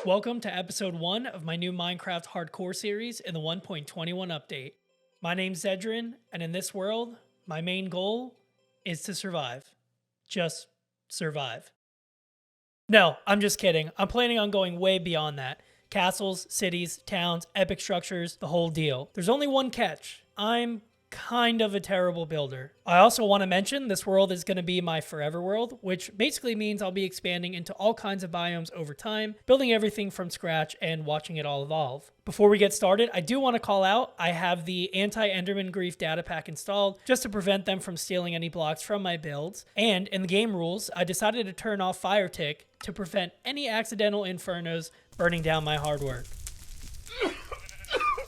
Welcome to episode 1 of my new Minecraft hardcore series in the 1.21 update. My name's Zedryn, and in this world, my main goal is to survive. Just survive. No, I'm just kidding. I'm planning on going way beyond that. Castles, cities, towns, epic structures, the whole deal. There's only one catch. I'm kind of a terrible builder. I also want to mention this world is going to be my forever world, which basically means I'll be expanding into all kinds of biomes over time, building everything from scratch and watching it all evolve. Before we get started, I do want to call out I have the anti-Enderman Grief data pack installed just to prevent them from stealing any blocks from my builds. And in the game rules, I decided to turn off fire tick to prevent any accidental infernos burning down my hard work.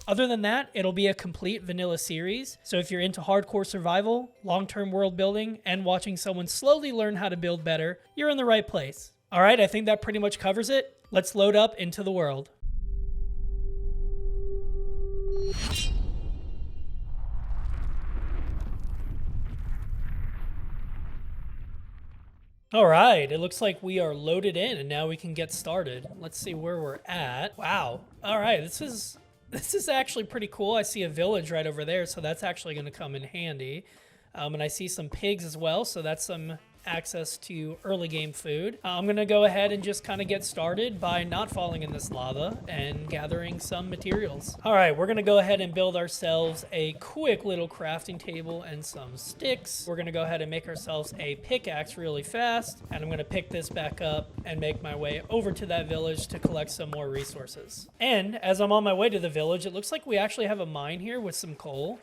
Other than that, it'll be a complete vanilla series, so if you're into hardcore survival, long-term world building, and watching someone slowly learn how to build better, you're in the right place. Alright, I think that pretty much covers it. Let's load up into the world. Alright, it looks like we are loaded in and now we can get started. Let's see where we're at. Wow. Alright, this is actually pretty cool. I see a village right over there, so that's actually going to come in handy. And I see some pigs as well, so that's some access to early game food. I'm going to go ahead and just kind of get started by not falling in this lava and gathering some materials. All right, we're going to go ahead and build ourselves a quick little crafting table and some sticks. We're going to go ahead and make ourselves a pickaxe really fast, and I'm going to pick this back up and make my way over to that village to collect some more resources. And as I'm on my way to the village, it looks like we actually have a mine here with some coal.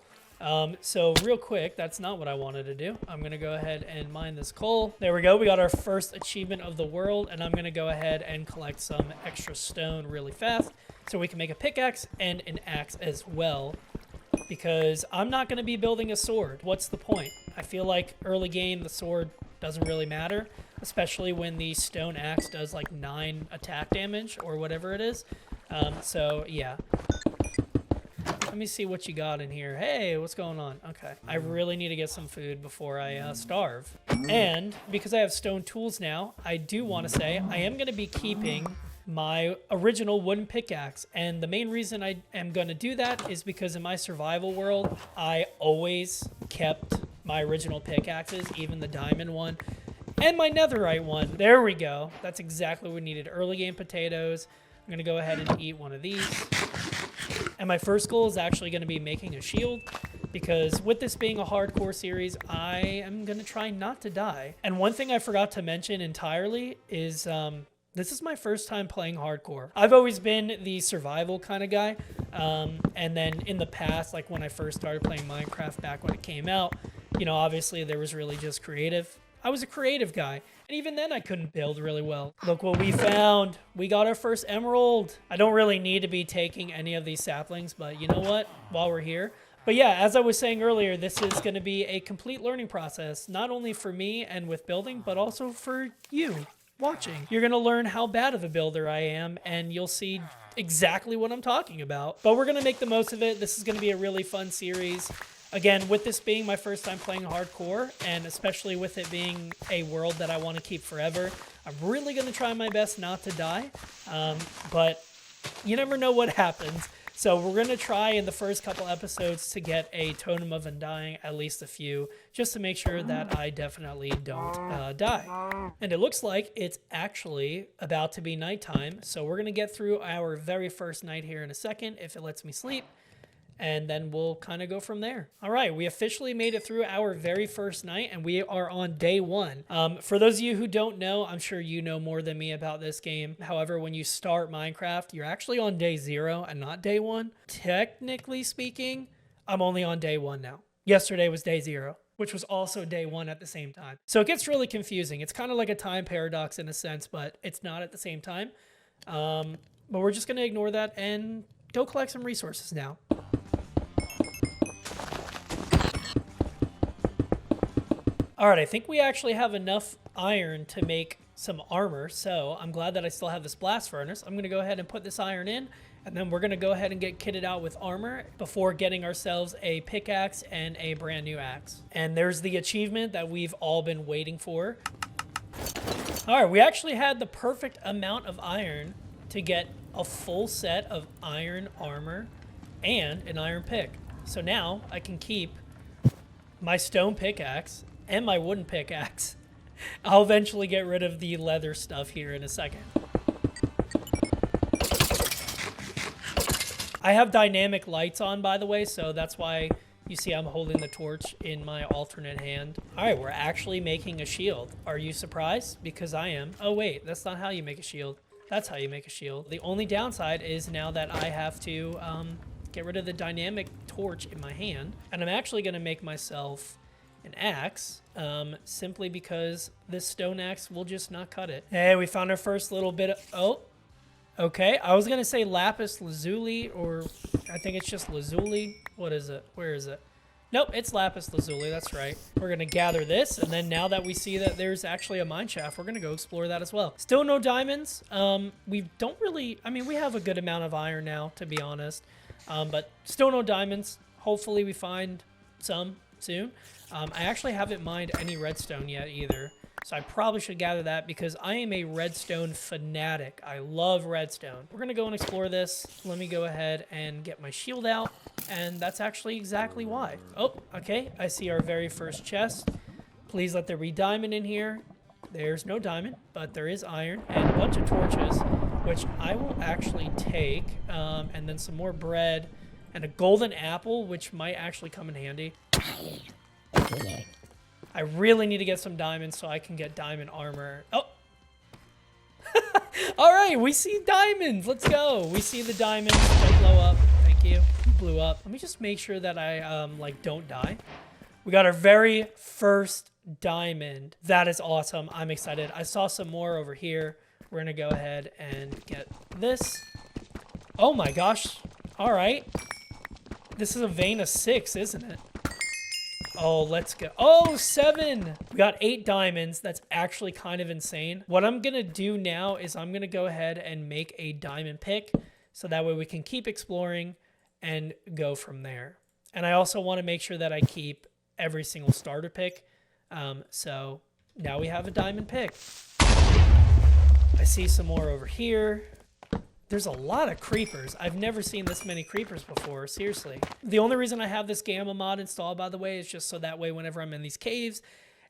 So real quick, that's not what I wanted to do. I'm going to go ahead and mine this coal. There we go. We got our first achievement of the world, and I'm going to go ahead and collect some extra stone really fast so we can make a pickaxe and an axe as well, because I'm not going to be building a sword. What's the point? I feel like early game, the sword doesn't really matter, especially when the stone axe does like 9 attack damage or whatever it is. So yeah. Let me see what you got in here. Hey, what's going on? Okay. I really need to get some food before I starve. And because I have stone tools now, I do want to say I am going to be keeping my original wooden pickaxe. And the main reason I am going to do that is because in my survival world, I always kept my original pickaxes, even the diamond one and my netherite one. There we go. That's exactly what we needed. Early game potatoes. I'm going to go ahead and eat one of these. And my first goal is actually going to be making a shield, because with this being a hardcore series, I am going to try not to die. And one thing I forgot to mention entirely is this is my first time playing hardcore. I've always been the survival kind of guy. And then in the past, like when I first started playing Minecraft back when it came out, you know, obviously there was really just creative. I was a creative guy. And even then I couldn't build really well. Look what we found. We got our first emerald. I don't really need to be taking any of these saplings, but you know what? While we're here. But yeah, as I was saying earlier, this is going to be a complete learning process, not only for me and with building, but also for you watching. You're going to learn how bad of a builder I am, and you'll see exactly what I'm talking about. But we're going to make the most of it. This is going to be a really fun series. Again, with this being my first time playing hardcore, and especially with it being a world that I want to keep forever, I'm really going to try my best not to die, but you never know what happens. So we're going to try in the first couple episodes to get a totem of undying, at least a few, just to make sure that I definitely don't die. And it looks like it's actually about to be nighttime, so we're going to get through our very first night here in a second, if it lets me sleep. And then we'll kind of go from there. All right, we officially made it through our very first night, and we are on day 1. For those of you who don't know, I'm sure you know more than me about this game. However, when you start Minecraft, you're actually on day 0 and not day 1. Technically speaking, I'm only on day 1 now. Yesterday was day 0, which was also day 1 at the same time. So it gets really confusing. It's kind of like a time paradox in a sense, but it's not at the same time. But we're just going to ignore that and go collect some resources now. All right, I think we actually have enough iron to make some armor, so I'm glad that I still have this blast furnace. I'm going to go ahead and put this iron in, and then we're going to go ahead and get kitted out with armor before getting ourselves a pickaxe and a brand new axe. And there's the achievement that we've all been waiting for. All right, we actually had the perfect amount of iron to get a full set of iron armor and an iron pick. So now I can keep my stone pickaxe and my wooden pickaxe. I'll eventually get rid of the leather stuff here in a second. I have dynamic lights on, by the way, so that's why you see I'm holding the torch in my alternate hand. All right, we're actually making a shield. Are you surprised? Because I am. Oh, wait, that's not how you make a shield. That's how you make a shield. The only downside is now that I have to get rid of the dynamic torch in my hand, and I'm actually going to make myself an axe, simply because this stone axe will just not cut it. Hey, we found our first little bit of... Oh. Okay, I was going to say lapis lazuli, or I think it's just lazuli. What is it? Where is it? Nope, it's lapis lazuli. That's right. We're going to gather this, and then now that we see that there's actually a mine shaft, we're going to go explore that as well. Still no diamonds. We don't really... I mean, we have a good amount of iron now, to be honest, but still no diamonds. Hopefully we find some soon. I actually haven't mined any redstone yet either. So I probably should gather that because I am a redstone fanatic. I love redstone. We're going to go and explore this. Let me go ahead and get my shield out. And that's actually exactly why. Oh, okay. I see our very first chest. Please let there be diamond in here. There's no diamond, but there is iron and a bunch of torches, which I will actually take. And then some more bread and a golden apple, which might actually come in handy. I really need to get some diamonds so I can get diamond armor. Oh! All right, we see diamonds. Let's go. We see the diamonds. Don't blow up. Thank you. Blew up. Let me just make sure that I, like, don't die. We got our very first diamond. That is awesome. I'm excited. I saw some more over here. We're going to go ahead and get this. Oh, my gosh. All right. This is a vein of 6, isn't it? Oh, let's go. Oh, 7. We got 8 diamonds. That's actually kind of insane. What I'm going to do now is I'm going to go ahead and make a diamond pick so that way we can keep exploring and go from there. And I also want to make sure that I keep every single starter pick. So now we have a diamond pick. I see some more over here. There's a lot of creepers. I've never seen this many creepers before, seriously. The only reason I have this gamma mod installed, by the way, is just so that way whenever I'm in these caves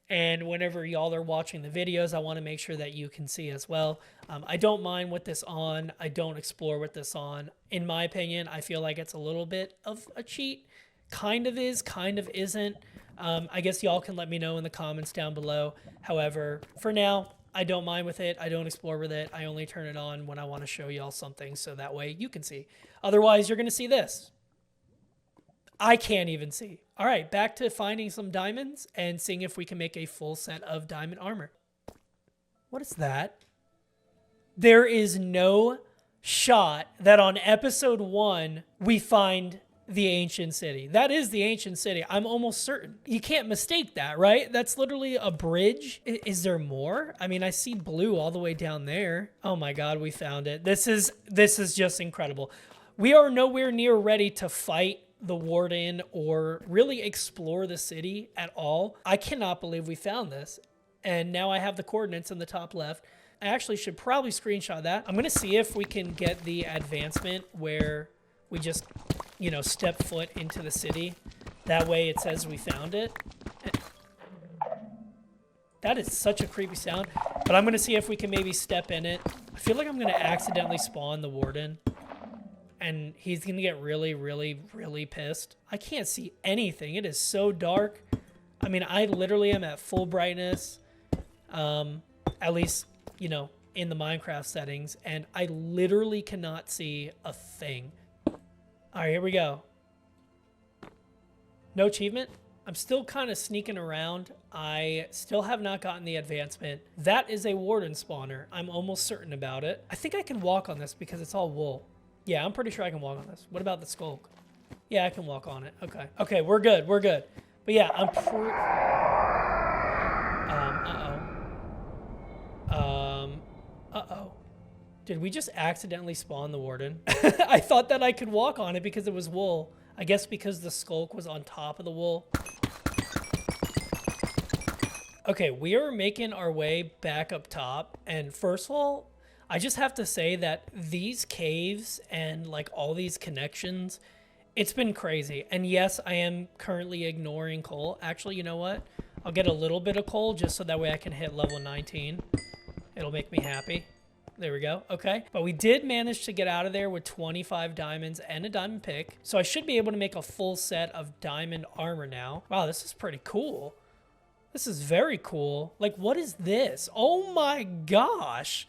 and whenever y'all are watching the videos, I want to make sure that you can see as well. I don't mind with this on. I don't explore with this on. In my opinion, I feel like it's a little bit of a cheat. Kind of is, kind of isn't. I guess y'all can let me know in the comments down below. However, for now, I don't mind with it. I don't explore with it. I only turn it on when I want to show y'all something so that way you can see. Otherwise, you're going to see this. I can't even see. All right, back to finding some diamonds and seeing if we can make a full set of diamond armor. What is that? There is no shot that on episode 1 we find the ancient city. That is the ancient city. I'm almost certain. You can't mistake that, right? That's literally a bridge. Is there more? I mean, I see blue all the way down there. Oh my God, we found it. This is just incredible. We are nowhere near ready to fight the warden or really explore the city at all. I cannot believe we found this. And now I have the coordinates in the top left. I actually should probably screenshot that. I'm going to see if we can get the advancement where we just, you know, step foot into the city. That way it says we found it. That is such a creepy sound. But I'm going to see if we can maybe step in it. I feel like I'm going to accidentally spawn the warden. And he's going to get really, really, really pissed. I can't see anything. It is so dark. I mean, I literally am at full brightness. At least, you know, in the Minecraft settings. And I literally cannot see a thing. All right, here we go. No achievement. I'm still kind of sneaking around. I still have not gotten the advancement. That is a warden spawner. I'm almost certain about it. I think I can walk on this because it's all wool. Yeah, I'm pretty sure I can walk on this. What about the skulk? Yeah, I can walk on it. Okay. Okay, we're good. We're good. But yeah, I'm uh-oh. Did we just accidentally spawn the warden? I thought that I could walk on it because it was wool. I guess because the skulk was on top of the wool. Okay, we are making our way back up top. And first of all, I just have to say that these caves and like all these connections, it's been crazy. And yes, I am currently ignoring coal. Actually, you know what? I'll get a little bit of coal just so that way I can hit level 19. It'll make me happy. There we go. Okay. But we did manage to get out of there with 25 diamonds and a diamond pick. So I should be able to make a full set of diamond armor now. Wow, this is pretty cool. This is very cool. Like, what is this? Oh my gosh.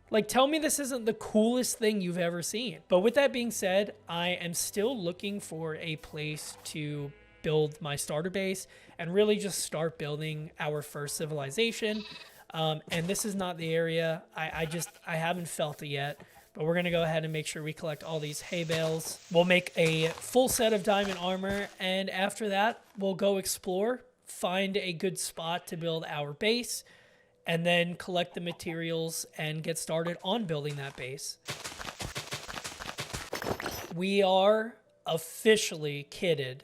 Like, tell me this isn't the coolest thing you've ever seen. But with that being said, I am still looking for a place to build my starter base and really just start building our first civilization. And this is not the area. I haven't felt it yet. But we're going to go ahead and make sure we collect all these hay bales. We'll make a full set of diamond armor. And after that, we'll go explore, find a good spot to build our base, and then collect the materials and get started on building that base. We are officially kitted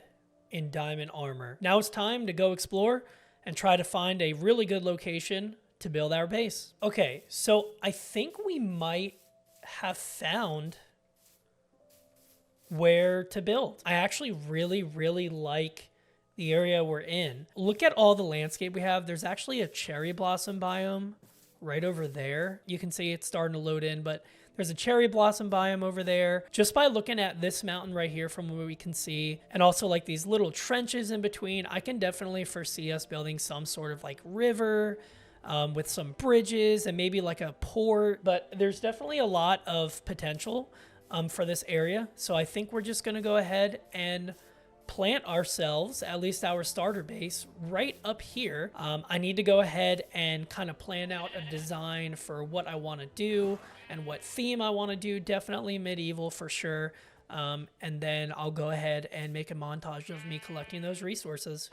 in diamond armor. Now it's time to go explore and try to find a really good location to build our base. Okay, so I think we might have found where to build. I actually really like the area we're in. Look at all the landscape we have. There's actually a cherry blossom biome right over there. You can see it's starting to load in, but there's a cherry blossom biome over there. Just by looking at this mountain right here from where we can see, and also like these little trenches in between, I can definitely foresee us building some sort of like river with some bridges and maybe like a port. But there's definitely a lot of potential for this area. So I think we're just gonna go ahead and plant ourselves, at least our starter base, right up here. I need to go ahead and kind of plan out a design for what I want to do and what theme I want to do. Definitely medieval for sure. And then I'll go ahead and make a montage of me collecting those resources.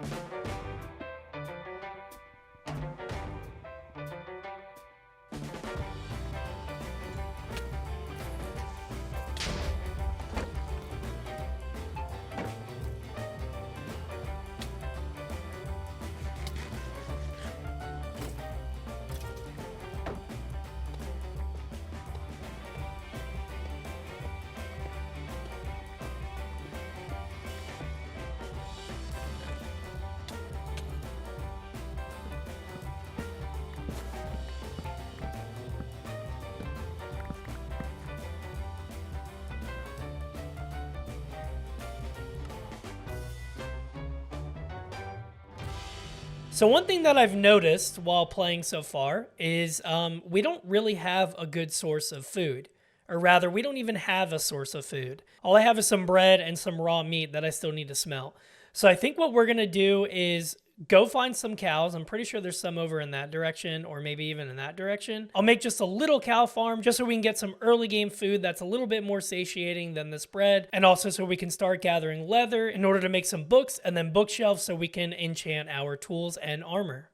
So one thing that I've noticed while playing so far is we don't really have a good source of food. Or rather, we don't even have a source of food. All I have is some bread and some raw meat that I still need to smelt. So I think what we're going to do is go find some cows. I'm pretty sure there's some over in that direction or maybe even in that direction. I'll make just a little cow farm just so we can get some early game food that's a little bit more satiating than this bread. And also so we can start gathering leather in order to make some books and then bookshelves so we can enchant our tools and armor.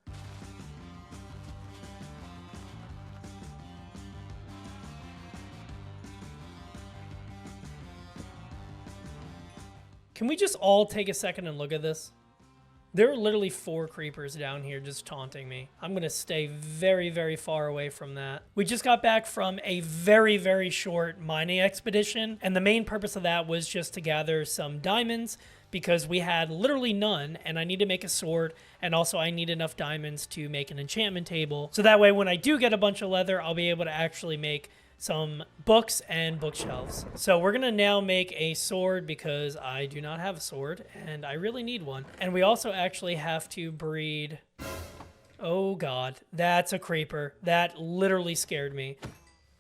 Can we just all take a second and look at this? There are literally 4 creepers down here just taunting me. I'm going to stay very far away from that. We just got back from a very short mining expedition, and the main purpose of that was just to gather some diamonds because we had literally none, and I need to make a sword, and also I need enough diamonds to make an enchantment table. So that way when I do get a bunch of leather, I'll be able to actually make some books and bookshelves. So we're gonna now make a sword because I do not have a sword and I really need one. And we also actually have to breed. Oh God, that's a creeper. That literally scared me.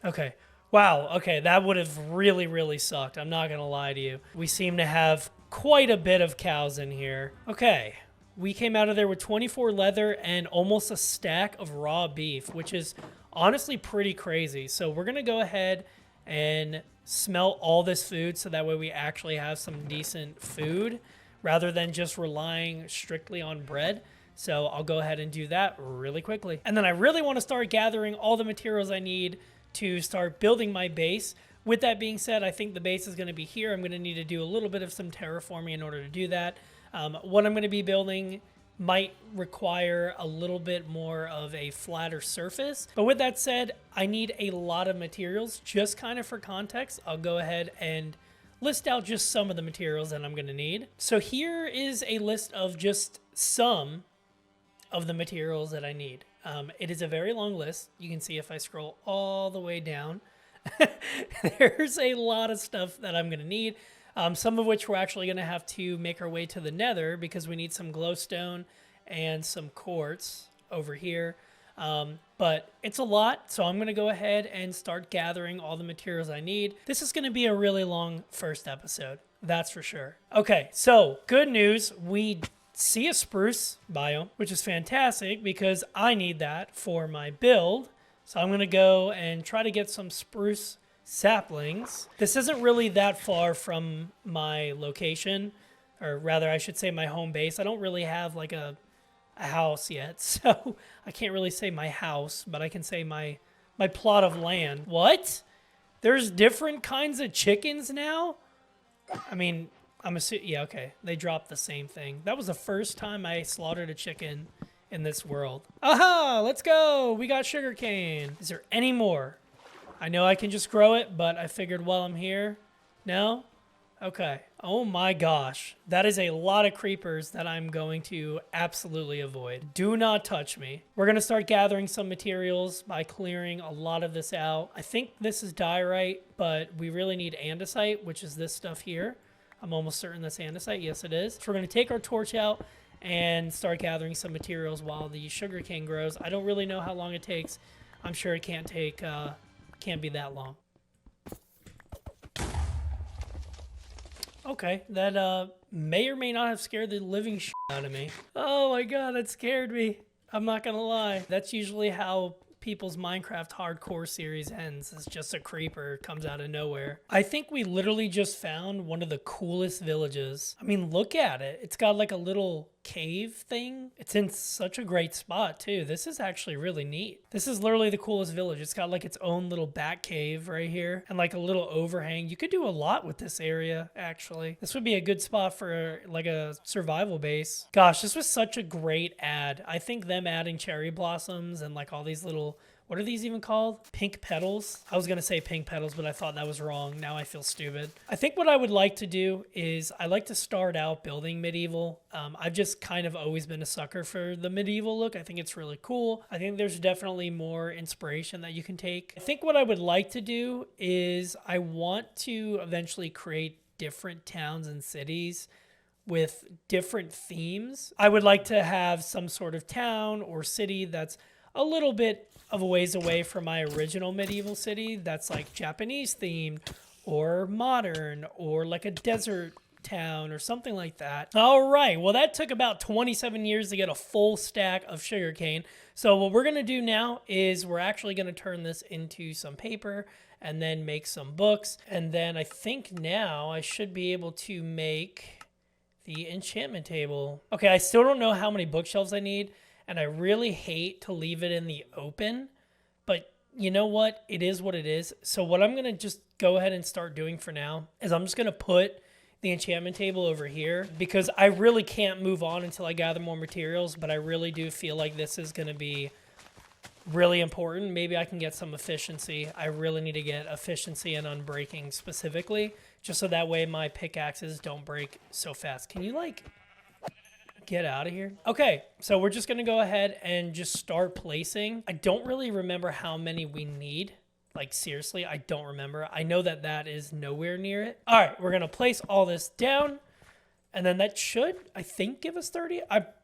Okay, wow, okay, that would have really sucked. I'm not gonna lie to you. We seem to have quite a bit of cows in here. Okay, we came out of there with 24 leather and almost a stack of raw beef, which is honestly pretty crazy. So we're gonna go ahead and smelt all this food so that way we actually have some decent food rather than just relying strictly on bread. So I'll go ahead and do that really quickly. And then I really want to start gathering all the materials I need to start building my base. With that being said, I think the base is going to be here. I'm going to need to do a little bit of some terraforming in order to do that. What I'm going to be building might require a little bit more of a flatter surface. But with that said, I need a lot of materials. Just kind of for context, I'll go ahead and list out just some of the materials that I'm going to need. So here is a list of just some of the materials that I need. It is a very long list. You can see if I scroll all the way down, there's a lot of stuff that I'm going to need. Some of which we're actually going to have to make our way to the nether because we need some glowstone and some quartz over here. But it's a lot, so I'm going to go ahead and start gathering all the materials I need. This is going to be a really long first episode, that's for sure. Okay, so good news. We see a spruce biome, which is fantastic because I need that for my build. So I'm going to go and try to get some spruce saplings. This isn't really that far from my location, or rather I should say my home base. I don't really have like a house yet, so I can't really say my house, but I can say my plot of land. What? There's different kinds of chickens now? I mean, I'm assuming, yeah, okay. They dropped the same thing. That was the first time I slaughtered a chicken in this world. Aha, let's go. We got sugarcane. Is there any more? I know I can just grow it, but I figured while I'm here. No? Okay. Oh my gosh. That is a lot of creepers that I'm going to absolutely avoid. Do not touch me. We're going to start gathering some materials by clearing a lot of this out. I think this is diorite, but we really need andesite, which is this stuff here. I'm almost certain that's andesite. Yes, it is. So we're going to take our torch out and start gathering some materials while the sugarcane grows. I don't really know how long it takes. I'm sure it can't be that long. Okay, that may or may not have scared the living shit out of me. Oh my god, that scared me. I'm not gonna lie. That's usually how people's Minecraft hardcore series ends. It's just a creeper comes out of nowhere. I think we literally just found one of the coolest villages. I mean, look at it. It's got like a little cave thing. It's in such a great spot too. This is actually really neat. This is literally the coolest village. It's got like its own little back cave right here and like a little overhang. You could do a lot with this area actually. This would be a good spot for like a survival base. Gosh, this was such a great ad. I think them adding cherry blossoms and like all these little, what are these even called? Pink petals? I was going to say pink petals, but I thought that was wrong. Now I feel stupid. I think what I would like to do is I like to start out building medieval. I've just kind of always been a sucker for the medieval look. I think it's really cool. I think there's definitely more inspiration that you can take. I think what I would like to do is I want to eventually create different towns and cities with different themes. I would like to have some sort of town or city that's a little bit of a ways away from my original medieval city that's like Japanese themed or modern or like a desert town or something like that. All right, well that took about 27 years to get a full stack of sugarcane. So what we're gonna do now is we're actually gonna turn this into some paper and then make some books. And then I think now I should be able to make the enchantment table. Okay, I still don't know how many bookshelves I need. And I really hate to leave it in the open, but you know what? It is what it is. So what I'm going to just go ahead and start doing for now is I'm just going to put the enchantment table over here because I really can't move on until I gather more materials, but I really do feel like this is going to be really important. Maybe I can get some efficiency. I really need to get efficiency and unbreaking specifically, just so that way my pickaxes don't break so fast. Can you like get out of here? Okay, so we're just gonna go ahead and just start placing. I don't really remember how many we need. Like seriously, I don't remember. I know that that is nowhere near it. All right, we're gonna place all this down and then that should, I think, give us 30.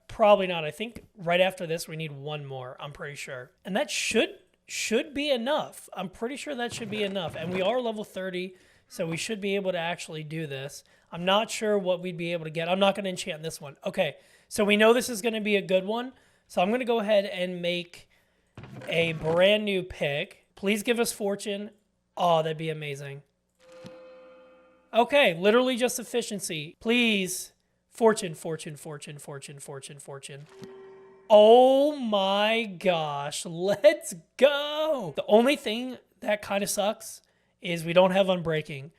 Probably not. I think right after this, we need one more. I'm pretty sure. And that should be enough. I'm pretty sure that should be enough. And we are level 30, so we should be able to actually do this. I'm not sure what we'd be able to get. I'm not going to enchant this one. Okay, so we know this is going to be a good one. So I'm going to go ahead and make a brand new pick. Please give us fortune. Oh, that'd be amazing. Okay, literally just efficiency. Please. Fortune, fortune, fortune, fortune, fortune, fortune. Oh my gosh, let's go. The only thing that kind of sucks is we don't have unbreaking.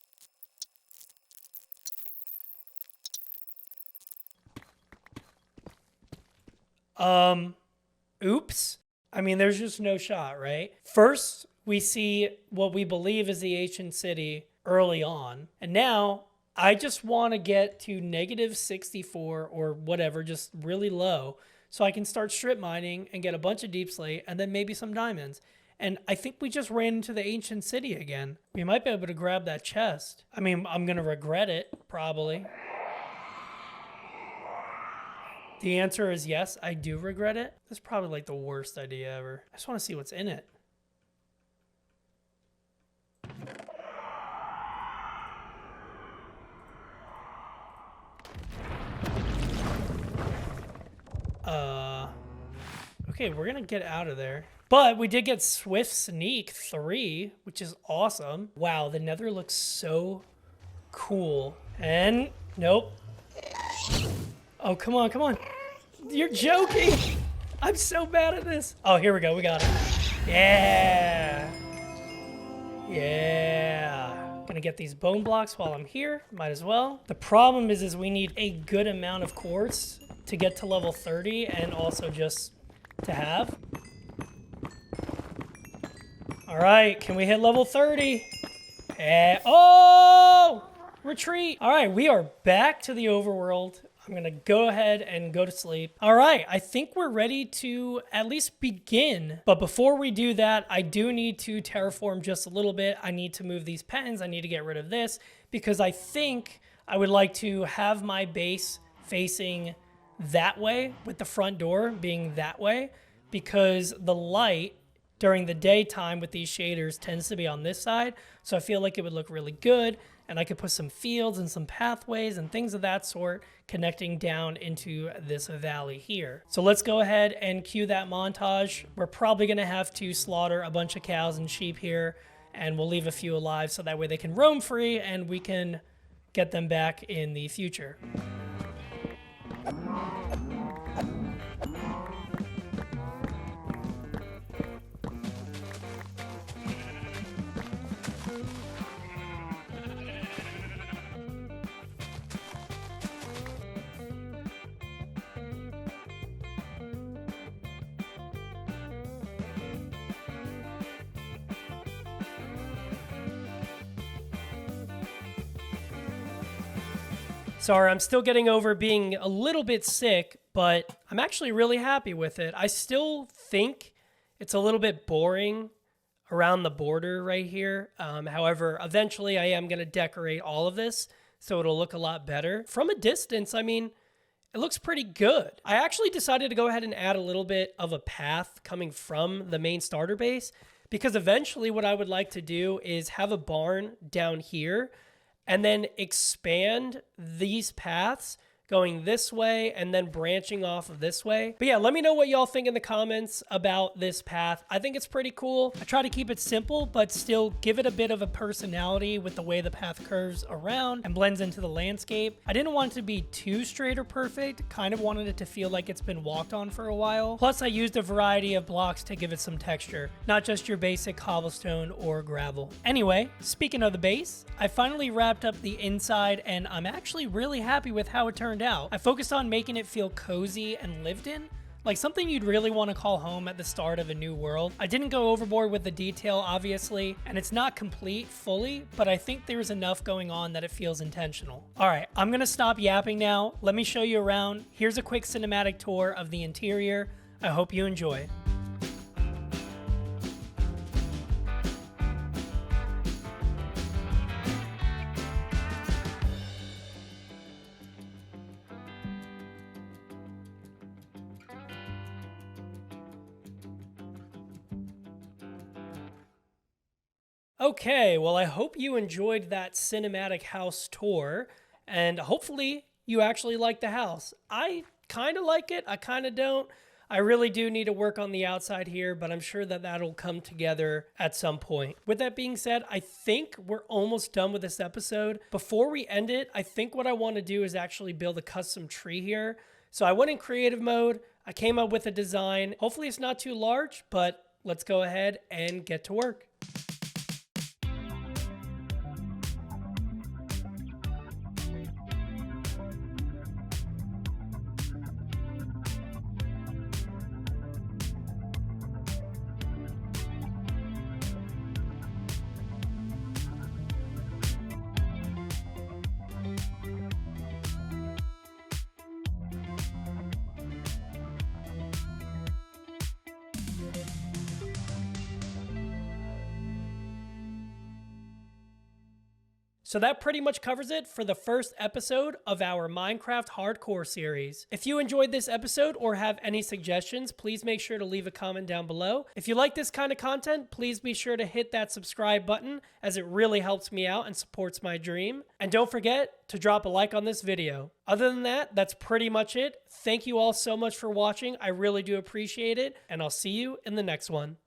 Oops. I mean, there's just no shot, right? First, we see what we believe is the ancient city early on. And now I just want to get to negative 64 or whatever, just really low, so I can start strip mining and get a bunch of deep slate and then maybe some diamonds. And I think we just ran into the ancient city again. We might be able to grab that chest. I mean, I'm going to regret it, probably. The answer is yes, I do regret it. That's probably like the worst idea ever. I just want to see what's in it. Okay, we're gonna get out of there. But we did get Swift Sneak 3, which is awesome. Wow, the nether looks so cool. And nope. Oh, come on, come on. You're joking. I'm so bad at this. Oh, here we go. We got it. Yeah. Yeah. Gonna get these bone blocks while I'm here. Might as well. The problem is we need a good amount of quartz to get to level 30 and also just to have. All right, can we hit level 30? Oh, retreat. All right, we are back to the overworld. I'm gonna go ahead and go to sleep. All right, I think we're ready to at least begin. But before we do that, I do need to terraform just a little bit. I need to move these pens. I need to get rid of this because I think I would like to have my base facing that way with the front door being that way, because the light during the daytime with these shaders tends to be on this side. So I feel like it would look really good, and I could put some fields and some pathways and things of that sort connecting down into this valley here. So let's go ahead and cue that montage. We're probably gonna have to slaughter a bunch of cows and sheep here, and we'll leave a few alive so that way they can roam free and we can get them back in the future. Sorry, I'm still getting over being a little bit sick, but I'm actually really happy with it. I still think it's a little bit boring around the border right here. However, eventually I am going to decorate all of this so it'll look a lot better. From a distance, I mean, it looks pretty good. I actually decided to go ahead and add a little bit of a path coming from the main starter base, because eventually what I would like to do is have a barn down here and then expand these paths going this way and then branching off of this way. But yeah, let me know what y'all think in the comments about this path. I think it's pretty cool. I try to keep it simple, but still give it a bit of a personality with the way the path curves around and blends into the landscape. I didn't want it to be too straight or perfect. Kind of wanted it to feel like it's been walked on for a while. Plus, I used a variety of blocks to give it some texture, not just your basic cobblestone or gravel. Anyway, speaking of the base, I finally wrapped up the inside and I'm actually really happy with how it turned out. I focused on making it feel cozy and lived in, like something you'd really want to call home at the start of a new world. I didn't go overboard with the detail, obviously, and it's not complete fully, but I think there's enough going on that it feels intentional. All right, I'm gonna stop yapping now. Let me show you around. Here's a quick cinematic tour of the interior. I hope you enjoy. Okay, well, I hope you enjoyed that cinematic house tour, and hopefully you actually like the house. I kind of like it, I kind of don't. I really do need to work on the outside here, but I'm sure that that'll come together at some point. With that being said, I think we're almost done with this episode. Before we end it, I think what I want to do is actually build a custom tree here. So I went in creative mode, I came up with a design. Hopefully it's not too large, but let's go ahead and get to work. So that pretty much covers it for the first episode of our Minecraft Hardcore series. If you enjoyed this episode or have any suggestions, please make sure to leave a comment down below. If you like this kind of content, please be sure to hit that subscribe button, as it really helps me out and supports my dream. And don't forget to drop a like on this video. Other than that, that's pretty much it. Thank you all so much for watching. I really do appreciate it, and I'll see you in the next one.